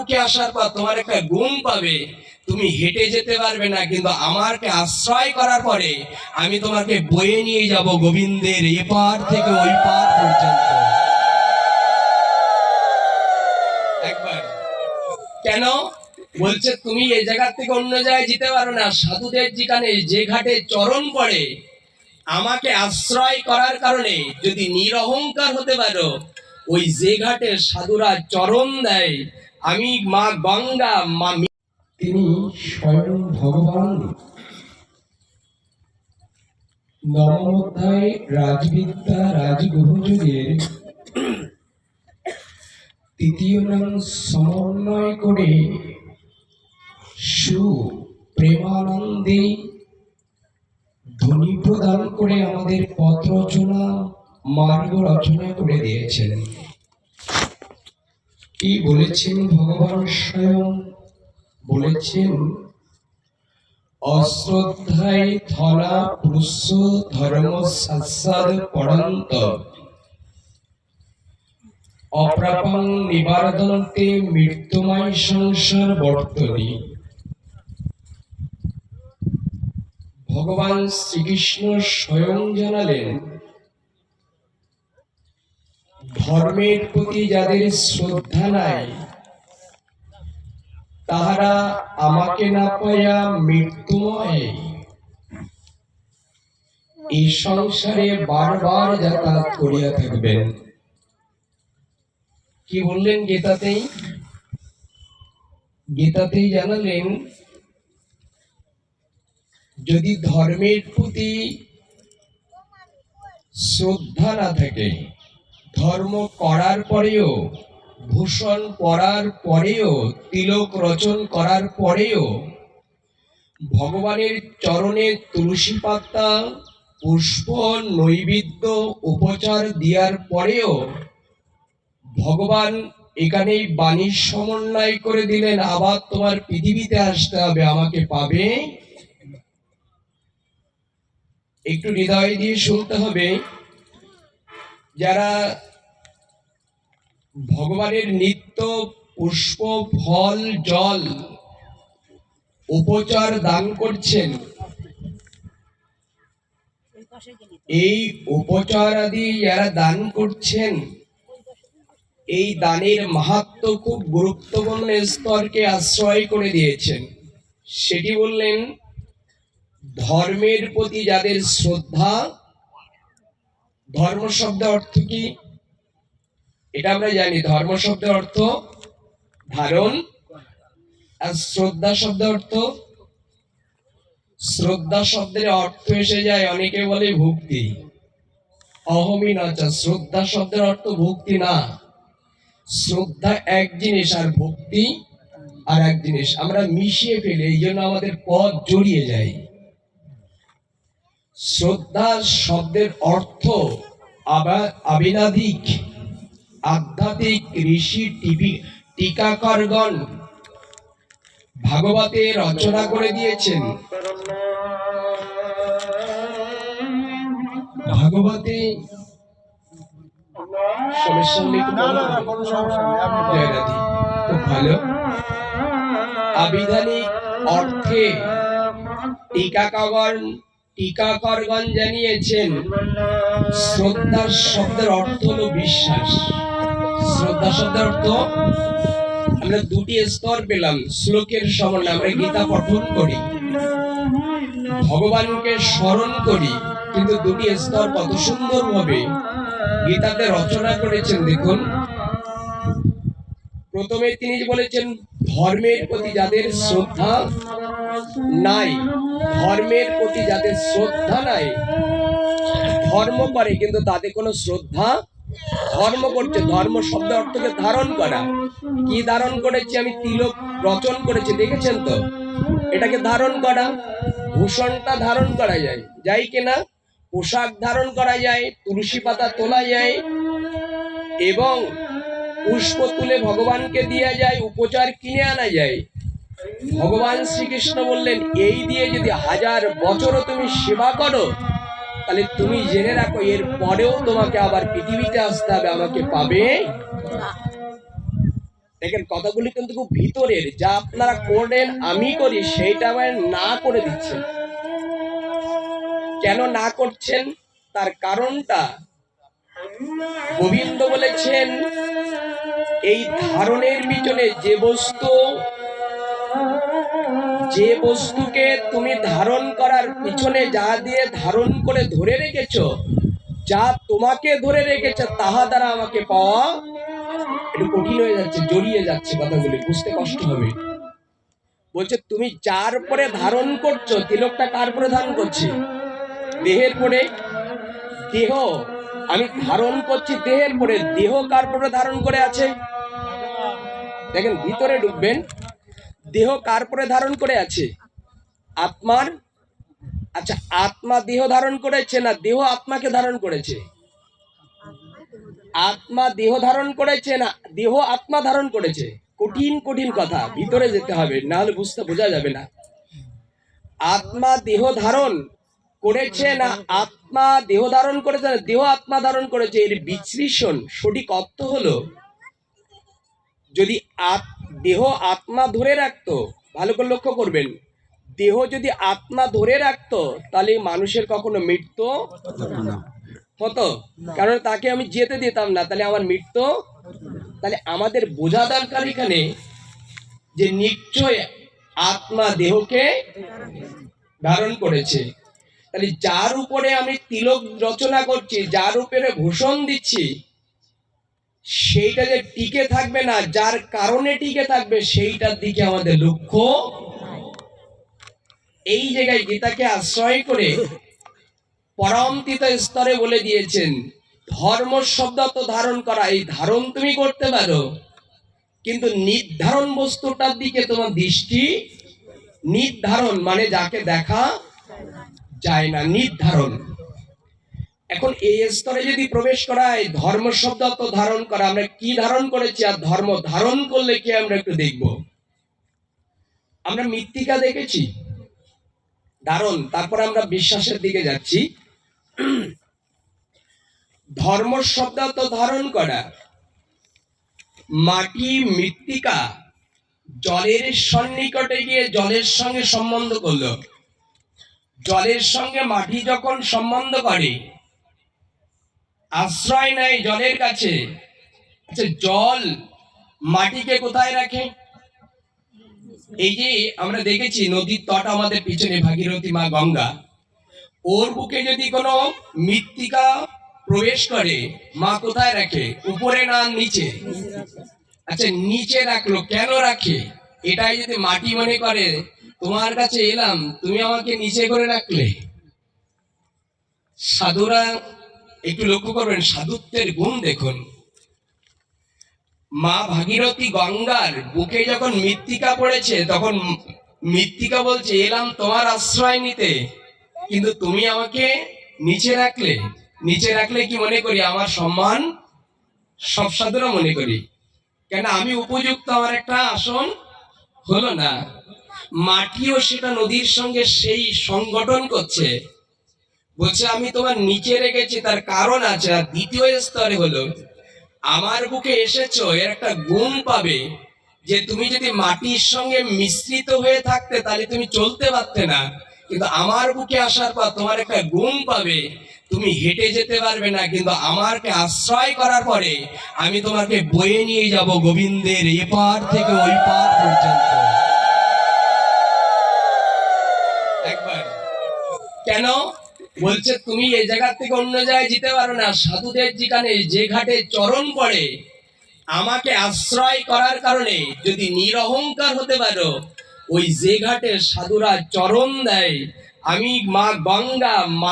বুকে আসার পর তোমার একটা ঘুম পাবে, তুমি হেঁটে যেতে পারবে না, কিন্তু আমাকে আশ্রয় করার পরে আমি তোমাকে বয়ে নিয়ে যাব গোবিন্দের এপার থেকে ওই পার পর্যন্ত। একবার কেন বলছে তুমি এই জায়গা থেকে অন্য জায়গায় যেতে পারো না, সাধুদের যেখানে যে ঘাটে চরণ পড়ে আমাকে আশ্রয় করার কারণে যদি নিরহংকার হতে পারো, ওই যে ঘাটে সাধুরা চরণ দেয়, আমি মা গঙ্গা মা তিনি স্বয়ং ভগবান। নবম অধ্যায় রাজবিদ্যা রাজগুহযুগের তৃতীয় নাম সমন্বয় করে সুপ্রেমানন্দে ধ্বনি প্রদান করে আমাদের পথ রচনা মার্গ রচনা করে দিয়েছেন। কি বলেছেন ভগবান স্বয়ং? বলেছেন অশ্রদ্ধায় ধনা পুরুষ ধর্ম সাৎসাদ পড়ন্ত অপ্রাপং নিবারদন্তে মৃত্যুময় সংসার বর্তনী। ভগবান শ্রীকৃষ্ণ স্বয়ং জানালেন ধর্মের প্রতি যাদের শ্রদ্ধা নাই তাহারা আমাকে না পাইয়া মৃত্যুময় এই সংসারে বারবার যাতায়াত করিয়া থাকবেন। কি বললেন গীতাতেই? গীতাতেই জানালেন যদি ধর্মের প্রতি শ্রদ্ধা না থাকে, ধর্ম করার পরেও, ভূষণ পরার পরেও, তিলক রচন করার পরেও, ভগবানের চরণে তুলসী পাতা পুষ্প নৈবেদ্য উপচার দেওয়ার পরেও ভগবান এখানেই বাণীর সমন্বয় করে দিলেন, আবার তোমার পৃথিবীতে আসতে হবে, আমাকে পাবে। একটু হৃদয় দিয়ে শুনতে হবে। যারা ভগবানের নিত্য পুষ্প ফল জল উপচার দান করছেন, এই উপচার আদি যারা দান করছেন, এই দানের মাহাত্ম্য খুব গুরুত্বপূর্ণ স্তরকে আশ্রয় করে দিয়েছেন। সেটি বললেন ধর্মের প্রতি যাদের শ্রদ্ধা। ধর্ম শব্দের অর্থ কি? এটা আমরা জানি, ধর্ম শব্দের অর্থ ধারণ, আর শ্রদ্ধা শব্দের অর্থ, শ্রদ্ধা শব্দের অর্থ এসে যায় অনেকে বলে ভক্তি। অহমি নাচা, শ্রদ্ধা শব্দের অর্থ ভক্তি না। শ্রদ্ধা এক জিনিস আর ভক্তি আর এক জিনিস, আমরা মিশিয়ে ফেলি, এই জন্য আমাদের পথ জড়িয়ে যায়। শ্রদ্ধা শব্দের অর্থ আবিনাধিক আধ্যাত্মিক ঋষি টিকাকারগণ ভাগবতে রচনা করে দিয়েছেন। ভাগবতে সমস্যা নেই, খুব ভালো। আবিধানিক অর্থে টিকাকারগণ জানিয়েছেন শ্রদ্ধা শব্দের অর্থ হলো বিশ্বাস। শ্রদ্ধা শব্দের অর্থ আমরা দুটি স্তর পেলাম শ্লোকের সমন্বয়ে। আমরা গীতা পঠন করি, ভগবানকে স্মরণ করি, কিন্তু দুটি স্তর কত সুন্দর ভাবে গীতাতে রচনা করেছেন। দেখুন, প্রথমে তিনি বলেছেন ধর্মের প্রতি যাদের শ্রদ্ধা নাই, ধর্মের প্রতি যাদের শ্রদ্ধা নাই, ধর্ম করে কিন্তু তাদের কোনো শ্রদ্ধা, ধর্ম করছে, ধর্ম শব্দ অর্থকে ধারণ করা। কি ধারণ করেছি? আমি তিলক রচন করেছি, দেখেছেন তো, এটাকে ধারণ করা। ভূষণটা ধারণ করা যায়, যাই কিনা, পোশাক ধারণ করা যায়, তুলসী পাতা তোলা যায় এবং পুষ্প তুলে ভগবানকে দেওয়া যায়, উপচার কিনে আনা যায়। ভগবান শ্রীকৃষ্ণ বললেন এই দিয়ে যদি 1000 বছরও তুমি সেবা করো, তাহলে তুমি জেনে রাখো এর পরেও তোমাকে আবার পৃথিবীতে আসতে হবে, আমাকে পাবে। দেখেন কথাগুলি কিন্তু খুব ভিতরের, যা আপনারা করেন আমি করি সেইটা আমার না করে দিচ্ছেন। কেন না করছেন তার কারণটা গোবিন্দ বলেছেন, এই ধারণের পিছনে যে বস্তুকে তুমি ধারণ করার পিছনে যা দিয়ে ধারণ করে ধরে রেখেছো, যা তোমাকে ধরে রেখেছে তাহা দ্বারা আমাকে পাওয়া একটু কঠিন হয়ে যাচ্ছে, জড়িয়ে যাচ্ছে, কথাগুলি বুঝতে কষ্ট হবে। বলছে তুমি যার পরে ধারণ করছো, তিলকটা কার পরে ধারণ করছি? দেহের পরে। দেহ আমি ধারণ করছি দেহের পরে, দেহ কার পরে ধারণ করে আছে? দেখেন ভিতরে ঢুকবেন, দেহ কার পরে ধারণ করে আছে? আত্মার। আচ্ছা, আত্মা দেহ ধারণ করেছে না দেহ আত্মাকে ধারণ করেছে? আত্মা দেহ ধারণ করেছে না দেহ আত্মা ধারণ করেছে? কঠিন কঠিন কথা, ভিতরে যেতে হবে, না হলে বোঝা যাবে না। আত্মা দেহ ধারণ করেছে না আত্মা দেহ ধারণ করেছে না দেহ আত্মা ধারণ করেছে? এর বিশ্লেষণ সঠিক অর্থ হলো, যদি দেহ আত্মা ধরে রাখতো, ভালো করে লক্ষ্য করবেন, দেহ যদি আত্মা ধরে রাখতো তাহলে মানুষের কখনো মৃত্যু হতো, কারণ তাকে আমি যেতে দিতাম না, তাহলে আমার মৃত্যু। তাহলে আমাদের বোঝা দরকার এখানে যে নিশ্চয় আত্মা দেহকে ধারণ করেছে। তাহলে যার উপরে আমি তিলক রচনা করছি, যার উপরে ভূষণ দিচ্ছি, সেইটা যে টিকে থাকবে না, যার কারণে টিকে থাকবে সেইটার দিকে আমাদের লক্ষ্য। এই জায়গায় গীতাকে আশ্রয় করে পরমতীত স্তরে বলে দিয়েছেন, ধর্ম শব্দ তো ধারণ করা, এই ধারণ তুমি করতে পারো, কিন্তু নির্ধারণ বস্তুটার দিকে তোমার দৃষ্টি। নির্ধারণ মানে যাকে দেখা যায় না, নির্ধারণ। এখন এই স্তরে যদি প্রবেশ করা হয়, ধর্ম শব্দ তো ধারণ করা, আমরা কি ধারণ করেছি আর ধর্ম ধারণ করলে কি আমরা একটু দেখব। আমরা মৃত্তিকা দেখেছি ধারণ, তারপর আমরা বিশ্বাসের দিকে যাচ্ছি। ধর্ম শব্দ তো ধারণ করা, মাটি মৃত্তিকা জলের সন্নিকটে গিয়ে জলের সঙ্গে সম্বন্ধ করলো, জলের সঙ্গে মাটি যখন সম্বন্ধ করে, আশ্রয় নেয় জলের কাছে। আচ্ছা, জল মাটিকে কোথায় রাখে? এই যে আমরা দেখেছি নদীর তট আমাদের পিছনে, ভাগীরথী মা গঙ্গা, ওর বুকে যদি কোনো মৃত্তিকা প্রবেশ করে, মা কোথায় রাখে? উপরে না নিচে? আচ্ছা, নিচে রাখলো, কেন রাখে? এটাই যদি মাটি মনে করে তোমার কাছে এলাম, তুমি আমাকে নিচে করে রাখলে। সাধুরা একটু লক্ষ্য করবেন, সাধুত্বের গুণ দেখুন। মা ভাগীরথী গঙ্গার বুকে যখন মৃত্তিকা পড়েছে, তখন মৃত্তিকা বলছে এলাম তোমার আশ্রয় নিতে, কিন্তু তুমি আমাকে নিচে রাখলে। নিচে রাখলে কি মনে করি? আমার সম্মান। সব সাধুরা মনে করি, কেন আমি উপযুক্ত, আমার একটা আসন হলো না। মাটিও সেটা নদীর সঙ্গে সেই সংগঠন করছে, বলছে আমি তোমার নিচে রেখেছি, তার কারণ আছে। আর দ্বিতীয় স্তরে হলো, আমার বুকে এসেছো, এর একটা গুণ পাবে, যে তুমি যদি মাটির সঙ্গে মিশ্রিত হয়ে থাকতে তাহলে তুমি চলতে পারতে না, কিন্তু আমার বুকে আসার পর তোমার একটা গুণ পাবে, তুমি হেঁটে যেতে পারবে না, কিন্তু আমাকে আশ্রয় করার পরে আমি তোমাকে বয়ে নিয়ে যাব গোবিন্দের এপার থেকে ওই পার পর্যন্ত। একবার কেন বলছে তুমি এই জায়গা থেকে অন্য জায়গায় যেতে পারো না, সাধুদের যেখানে যে ঘাটে চরণ পড়ে, আমাকে আশ্রয় করার কারণে যদি নিরহংকার হতে পারো, ওই যে ঘাটে সাধুরা চরণ দেয়, আমি মা গঙ্গা, মা